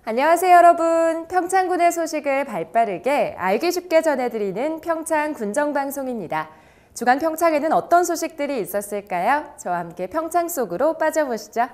안녕하세요, 여러분. 평창군의 소식을 발빠르게 알기 쉽게 전해드리는 평창 군정방송입니다. 주간 평창에는 어떤 소식들이 있었을까요? 저와 함께 평창 속으로 빠져보시죠.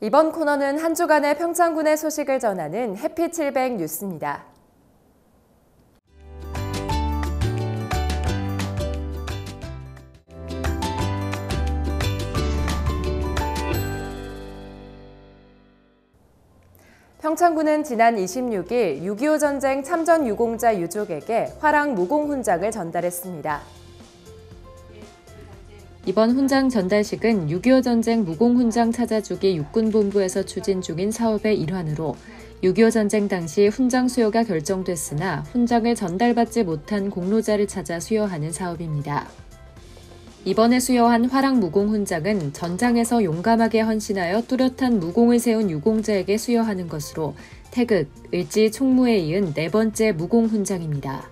이번 코너는 한 주간의 평창군의 소식을 전하는 해피700 뉴스입니다. 평창군은 지난 26일 6.25 전쟁 참전 유공자 유족에게 화랑 무공 훈장을 전달했습니다. 이번 훈장 전달식은 6.25 전쟁 무공 훈장 찾아주기 육군본부에서 추진 중인 사업의 일환으로 6.25 전쟁 당시 훈장 수여가 결정됐으나 훈장을 전달받지 못한 공로자를 찾아 수여하는 사업입니다. 이번에 수여한 화랑 무공 훈장은 전장에서 용감하게 헌신하여 뚜렷한 무공을 세운 유공자에게 수여하는 것으로 태극, 을지, 총무에 이은 네 번째 무공 훈장입니다.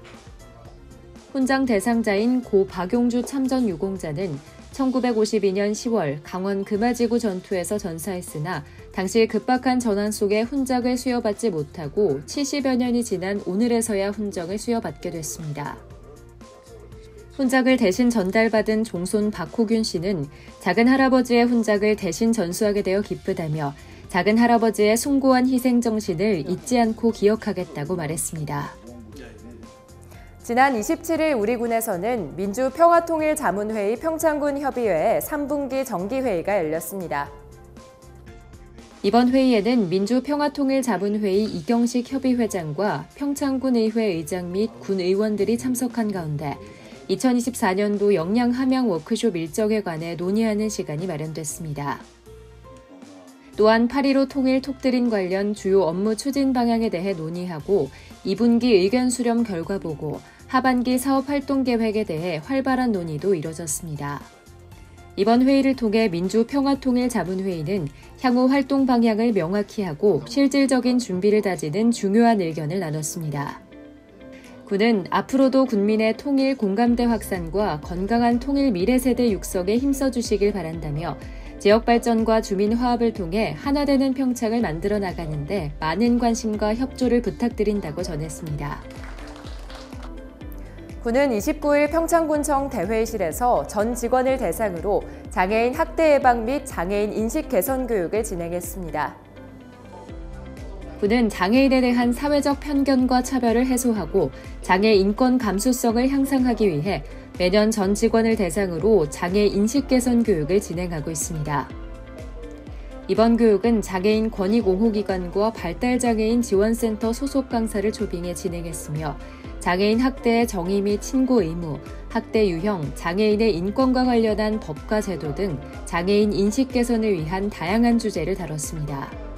훈장 대상자인 고 박용주 참전 유공자는 1952년 10월 강원 금화지구 전투에서 전사했으나 당시 급박한 전환 속에 훈장을 수여받지 못하고 70여 년이 지난 오늘에서야 훈장을 수여받게 됐습니다. 훈장을 대신 전달받은 종손 박호균 씨는 작은 할아버지의 훈장을 대신 전수하게 되어 기쁘다며 작은 할아버지의 숭고한 희생 정신을 잊지 않고 기억하겠다고 말했습니다. 지난 27일 우리 군에서는 민주평화통일자문회의 평창군 협의회 3분기 정기회의가 열렸습니다. 이번 회의에는 민주평화통일자문회의 이경식 협의회장과 평창군의회 의장 및 군의원들이 참석한 가운데 2024년도 역량 함양 워크숍 일정에 관해 논의하는 시간이 마련됐습니다. 또한 8.15 통일 톡드린 관련 주요 업무 추진 방향에 대해 논의하고 2분기 의견 수렴 결과 보고, 하반기 사업 활동 계획에 대해 활발한 논의도 이뤄졌습니다. 이번 회의를 통해 민주평화통일자문회의는 향후 활동 방향을 명확히 하고 실질적인 준비를 다지는 중요한 의견을 나눴습니다. 군은 앞으로도 군민의 통일 공감대 확산과 건강한 통일 미래세대 육성에 힘써주시길 바란다며 지역 발전과 주민 화합을 통해 하나 되는 평창을 만들어 나가는데 많은 관심과 협조를 부탁드린다고 전했습니다. 군은 29일 평창군청 대회의실에서 전 직원을 대상으로 장애인 학대 예방 및 장애인 인식 개선 교육을 진행했습니다. 군은 장애인에 대한 사회적 편견과 차별을 해소하고 장애 인권 감수성을 향상하기 위해 매년 전 직원을 대상으로 장애 인식 개선 교육을 진행하고 있습니다. 이번 교육은 장애인 권익옹호기관과 발달장애인 지원센터 소속 강사를 초빙해 진행했으며 장애인 학대의 정의 및 신고 의무, 학대 유형, 장애인의 인권과 관련한 법과 제도 등 장애인 인식 개선을 위한 다양한 주제를 다뤘습니다.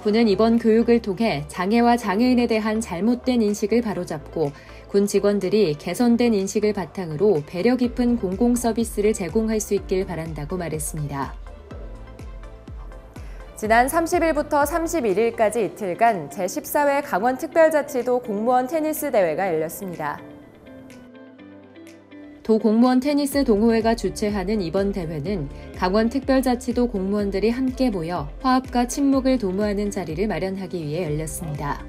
군은 이번 교육을 통해 장애와 장애인에 대한 잘못된 인식을 바로잡고 군 직원들이 개선된 인식을 바탕으로 배려 깊은 공공 서비스를 제공할 수 있길 바란다고 말했습니다. 지난 30일부터 31일까지 이틀간 제14회 강원특별자치도 공무원 테니스 대회가 열렸습니다. 도 공무원 테니스 동호회가 주최하는 이번 대회는 강원특별자치도 공무원들이 함께 모여 화합과 친목을 도모하는 자리를 마련하기 위해 열렸습니다.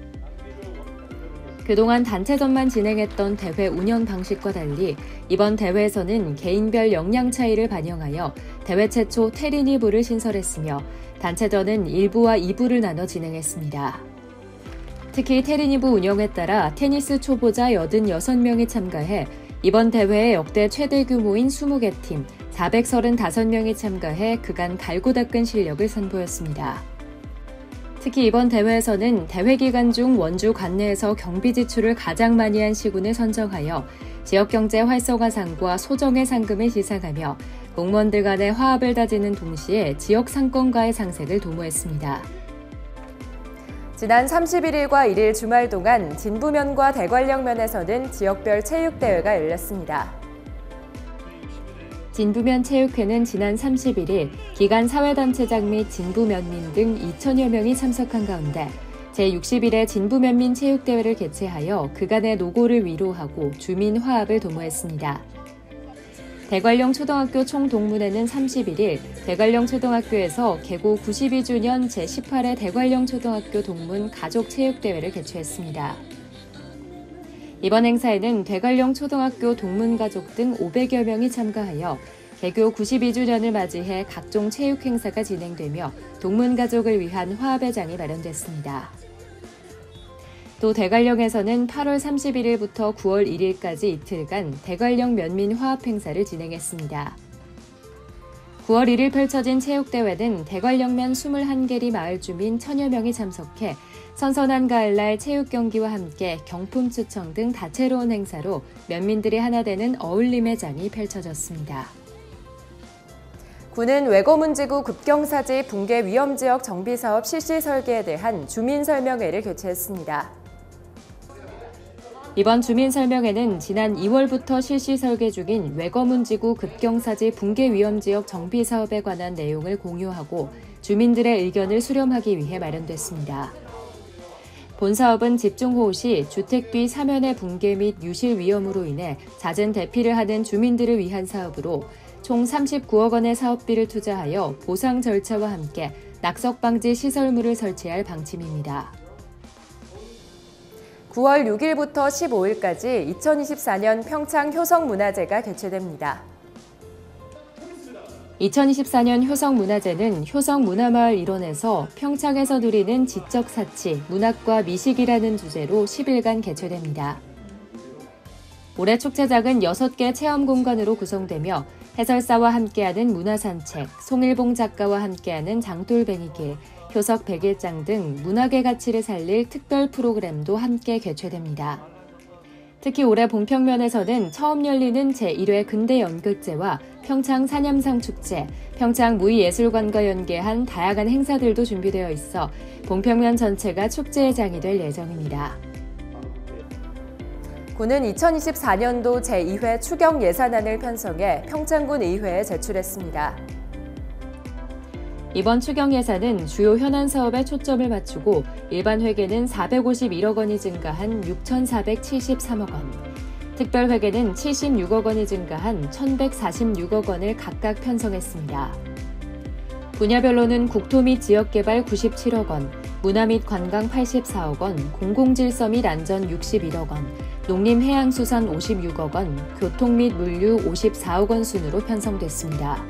그동안 단체전만 진행했던 대회 운영 방식과 달리 이번 대회에서는 개인별 역량 차이를 반영하여 대회 최초 테린이부를 신설했으며 단체전은 1부와 2부를 나눠 진행했습니다. 특히 테린이부 운영에 따라 테니스 초보자 86명이 참가해 이번 대회에 역대 최대 규모인 20개 팀 435명이 참가해 그간 갈고 닦은 실력을 선보였습니다. 특히 이번 대회에서는 대회 기간 중 원주 관내에서 경비 지출을 가장 많이 한 시군을 선정하여 지역경제 활성화상과 소정의 상금을 시상하며 공무원들 간의 화합을 다지는 동시에 지역 상권과의 상생을 도모했습니다. 지난 31일과 1일 주말 동안 진부면과 대관령면에서는 지역별 체육대회가 열렸습니다. 진부면 체육회는 지난 31일 기간 사회단체장 및 진부면민 등 2천여 명이 참석한 가운데 제61회 진부면민 체육대회를 개최하여 그간의 노고를 위로하고 주민 화합을 도모했습니다. 대관령 초등학교 총동문회는 31일 대관령 초등학교에서 개고 92주년 제18회 대관령 초등학교 동문 가족체육대회를 개최했습니다. 이번 행사에는 대관령 초등학교 동문가족 등 500여 명이 참가하여 개교 92주년을 맞이해 각종 체육 행사가 진행되며 동문가족을 위한 화합의 장이 마련됐습니다. 또 대관령에서는 8월 31일부터 9월 1일까지 이틀간 대관령 면민 화합 행사를 진행했습니다. 9월 1일 펼쳐진 체육대회는 대관령면 21개리 마을 주민 1000여 명이 참석해 선선한 가을날 체육 경기와 함께 경품 추첨 등 다채로운 행사로 면민들이 하나 되는 어울림의 장이 펼쳐졌습니다. 군은 외거문지구 급경사지 붕괴 위험지역 정비사업 실시 설계에 대한 주민설명회를 개최했습니다. 이번 주민설명회는 지난 2월부터 실시 설계 중인 외거문지구 급경사지 붕괴 위험지역 정비사업에 관한 내용을 공유하고 주민들의 의견을 수렴하기 위해 마련됐습니다. 본 사업은 집중호우 시 주택 뒤 사면의 붕괴 및 유실 위험으로 인해 잦은 대피를 하는 주민들을 위한 사업으로 총 39억 원의 사업비를 투자하여 보상 절차와 함께 낙석 방지 시설물을 설치할 방침입니다. 9월 6일부터 15일까지 2024년 평창 효성문화제가 개최됩니다. 2024년 효성문화제는 효성문화마을 일원에서 평창에서 누리는 지적 사치, 문학과 미식이라는 주제로 10일간 개최됩니다. 올해 축제장은 6개 체험 공간으로 구성되며 해설사와 함께하는 문화산책, 송일봉 작가와 함께하는 장돌뱅이길, 효석 백일장 등 문학의 가치를 살릴 특별 프로그램도 함께 개최됩니다. 특히 올해 봉평면에서는 처음 열리는 제1회 근대연극제와 평창 사념상 축제, 평창 무의예술관과 연계한 다양한 행사들도 준비되어 있어 봉평면 전체가 축제의 장이 될 예정입니다. 군은 2024년도 제2회 추경 예산안을 편성해 평창군 의회에 제출했습니다. 이번 추경 예산은 주요 현안 사업에 초점을 맞추고 일반 회계는 451억 원이 증가한 6,473억 원, 특별 회계는 76억 원이 증가한 1,146억 원을 각각 편성했습니다. 분야별로는 국토 및 지역개발 97억 원, 문화 및 관광 84억 원, 공공질서 및 안전 61억 원, 농림해양수산 56억 원, 교통 및 물류 54억 원 순으로 편성됐습니다.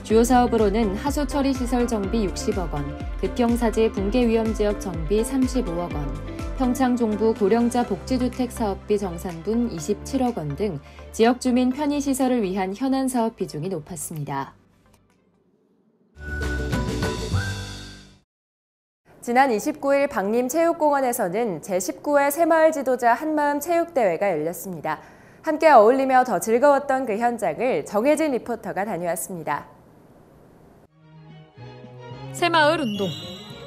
주요 사업으로는 하수 처리 시설 정비 60억 원, 급경사지 붕괴 위험지역 정비 35억 원, 평창 종부 고령자 복지주택 사업비 정산분 27억 원 등 지역 주민 편의시설을 위한 현안 사업 비중이 높았습니다. 지난 29일 박림체육공원에서는 제19회 새마을 지도자 한마음 체육대회가 열렸습니다. 함께 어울리며 더 즐거웠던 그 현장을 정혜진 리포터가 다녀왔습니다. 새마을 운동,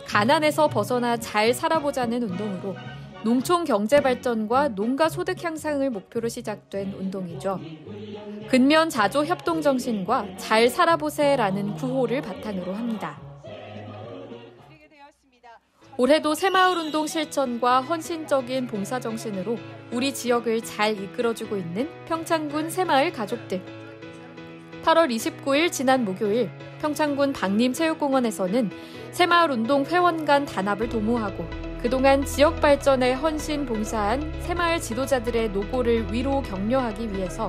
가난에서 벗어나 잘 살아보자는 운동으로 농촌 경제 발전과 농가 소득 향상을 목표로 시작된 운동이죠. 근면 자조 협동 정신과 잘 살아보세라는 구호를 바탕으로 합니다. 올해도 새마을 운동 실천과 헌신적인 봉사 정신으로 우리 지역을 잘 이끌어주고 있는 평창군 새마을 가족들. 8월 29일 지난 목요일 평창군 박림체육공원에서는 새마을 운동 회원 간 단합을 도모하고 그동안 지역 발전에 헌신 봉사한 새마을 지도자들의 노고를 위로 격려하기 위해서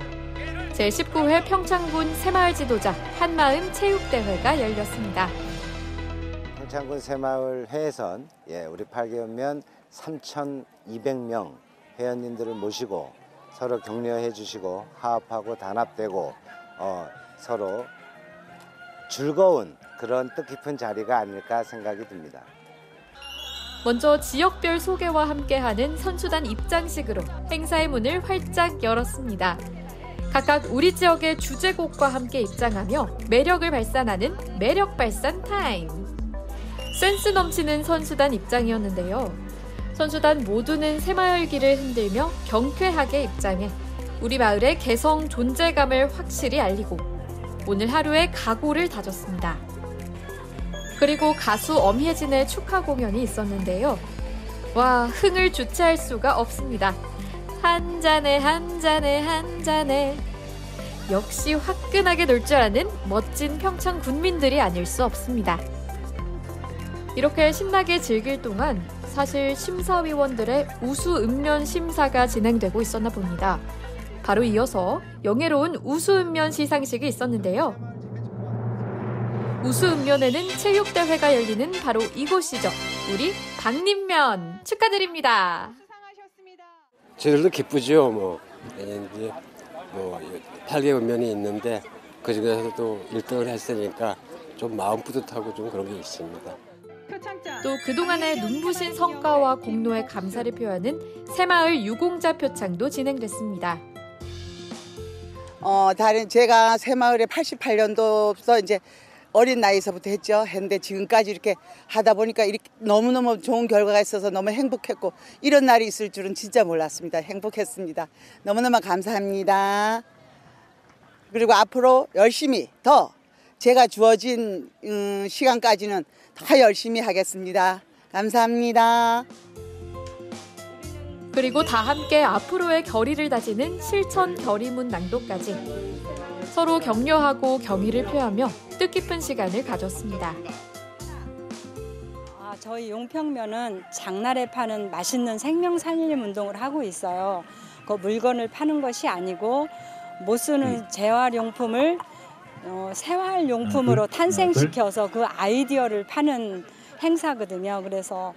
제19회 평창군 새마을 지도자 한마음 체육대회가 열렸습니다. 평창군 새마을 회에선 우리 8개월면 3,200명 회원님들을 모시고 서로 격려해 주시고 화합하고 단합되고 서로 즐거운 그런 뜻깊은 자리가 아닐까 생각이 듭니다. 먼저 지역별 소개와 함께하는 선수단 입장식으로 행사의 문을 활짝 열었습니다. 각각 우리 지역의 주제곡과 함께 입장하며 매력을 발산하는 매력 발산 타임. 센스 넘치는 선수단 입장이었는데요. 선수단 모두는 새마을기를 흔들며 경쾌하게 입장해 우리 마을의 개성 존재감을 확실히 알리고 오늘 하루의 각오를 다졌습니다. 그리고 가수 엄혜진의 축하 공연이 있었는데요. 와, 흥을 주체할 수가 없습니다. 한 잔에 한 잔에 한 잔에 역시 화끈하게 놀 줄 아는 멋진 평창 군민들이 아닐 수 없습니다. 이렇게 신나게 즐길 동안 사실 심사위원들의 우수 읍면 심사가 진행되고 있었나 봅니다. 바로 이어서 영예로운 우수 읍면 시상식이 있었는데요. 우수 읍면에는 체육대회가 열리는 바로 이곳이죠. 우리 박림면 축하드립니다. 저희들도 기쁘죠. 이제 8개 읍면이 있는데 그 중에서도 1등을 했으니까 좀 마음 뿌듯하고 좀 그런 게 있습니다. 또 그동안의 눈부신 성과와 공로에 감사를 표하는 새마을 유공자 표창도 진행됐습니다. 제가 새마을에 88년도부터 이제 어린 나이에서부터 했는데 지금까지 이렇게 하다 보니까 이렇게 너무너무 좋은 결과가 있어서 너무 행복했고 이런 날이 있을 줄은 진짜 몰랐습니다. 행복했습니다. 너무너무 감사합니다. 그리고 앞으로 열심히 더 제가 주어진 시간까지는 더 열심히 하겠습니다. 감사합니다. 그리고 다 함께 앞으로의 결의를 다지는 실천 결의문 낭독까지 서로 격려하고 경의를 표하며 뜻깊은 시간을 가졌습니다. 저희 용평면은 장날에 파는 맛있는 생명 살림 운동을 하고 있어요. 그 물건을 파는 것이 아니고 못 쓰는 재활용품을 생활용품으로 탄생시켜서 그 아이디어를 파는 행사거든요. 그래서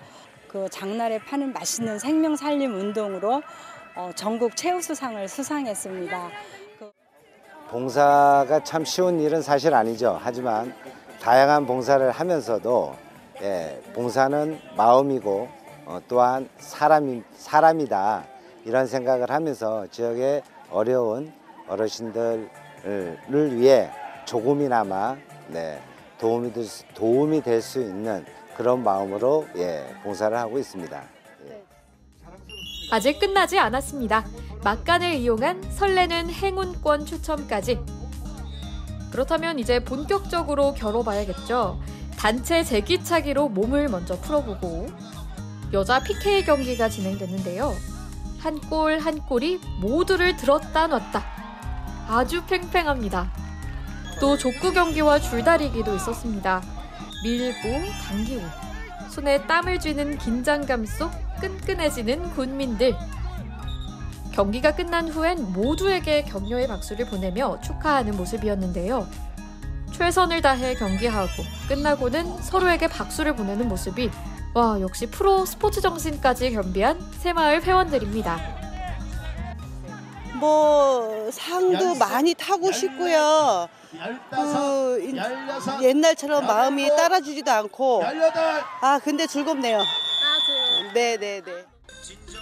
그 장날에 파는 맛있는 생명 살림 운동으로 전국 최우수상을 수상했습니다. 봉사가 참 쉬운 일은 사실 아니죠. 하지만 다양한 봉사를 하면서도 봉사는 마음이고 또한 사람이다 이런 생각을 하면서 지역의 어려운 어르신들을 위해 조금이나마 도움이 될 수 있는 그런 마음으로 봉사를 하고 있습니다. 아직 끝나지 않았습니다. 막간을 이용한 설레는 행운권 추첨까지. 그렇다면 이제 본격적으로 겨뤄봐야겠죠. 단체 제기차기로 몸을 먼저 풀어보고 여자 PK 경기가 진행됐는데요. 한 골 한 골이 모두를 들었다 놨다. 아주 팽팽합니다. 또 족구 경기와 줄다리기도 있었습니다. 밀고 당기고 손에 땀을 쥐는 긴장감 속 끈끈해지는 군민들. 경기가 끝난 후엔 모두에게 격려의 박수를 보내며 축하하는 모습이었는데요. 최선을 다해 경기하고 끝나고는 서로에게 박수를 보내는 모습이 역시 프로 스포츠 정신까지 겸비한 새마을 회원들입니다. 상도 많이 타고 싶고요. 옛날처럼 마음이 따라주지도 않고 근데 즐겁네요. 네네네.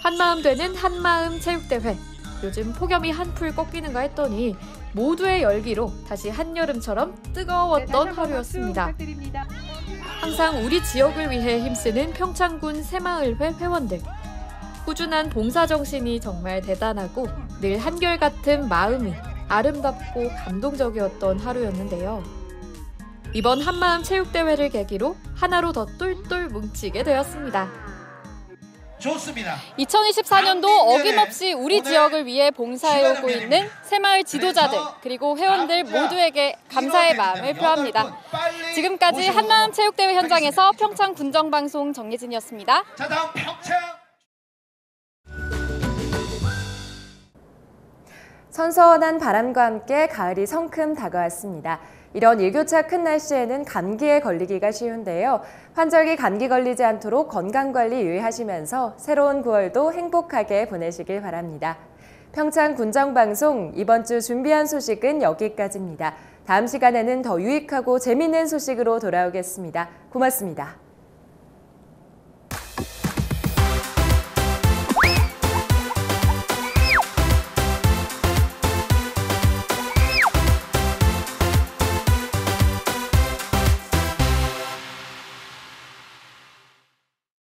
한마음 되는 한마음 체육대회. 요즘 폭염이 한풀 꺾이는가 했더니 모두의 열기로 다시 한여름처럼 뜨거웠던 하루였습니다. 항상 우리 지역을 위해 힘쓰는 평창군 새마을회 회원들. 꾸준한 봉사정신이 정말 대단하고 늘 한결같은 마음이 아름답고 감동적이었던 하루였는데요. 이번 한마음 체육대회를 계기로 하나로 더 똘똘 뭉치게 되었습니다. 좋습니다. 2024년도 어김없이 우리 지역을 위해 봉사해오고 있는 새마을 지도자들 그리고 회원들 모두에게 감사의 마음을 표합니다. 지금까지 한마음 체육대회 현장에서 평창 군정방송 정예진이었습니다. 자, 다음 평창. 선선한 바람과 함께 가을이 성큼 다가왔습니다. 이런 일교차 큰 날씨에는 감기에 걸리기가 쉬운데요. 환절기 감기 걸리지 않도록 건강관리 유의하시면서 새로운 9월도 행복하게 보내시길 바랍니다. 평창 군정방송 이번 주 준비한 소식은 여기까지입니다. 다음 시간에는 더 유익하고 재미있는 소식으로 돌아오겠습니다. 고맙습니다.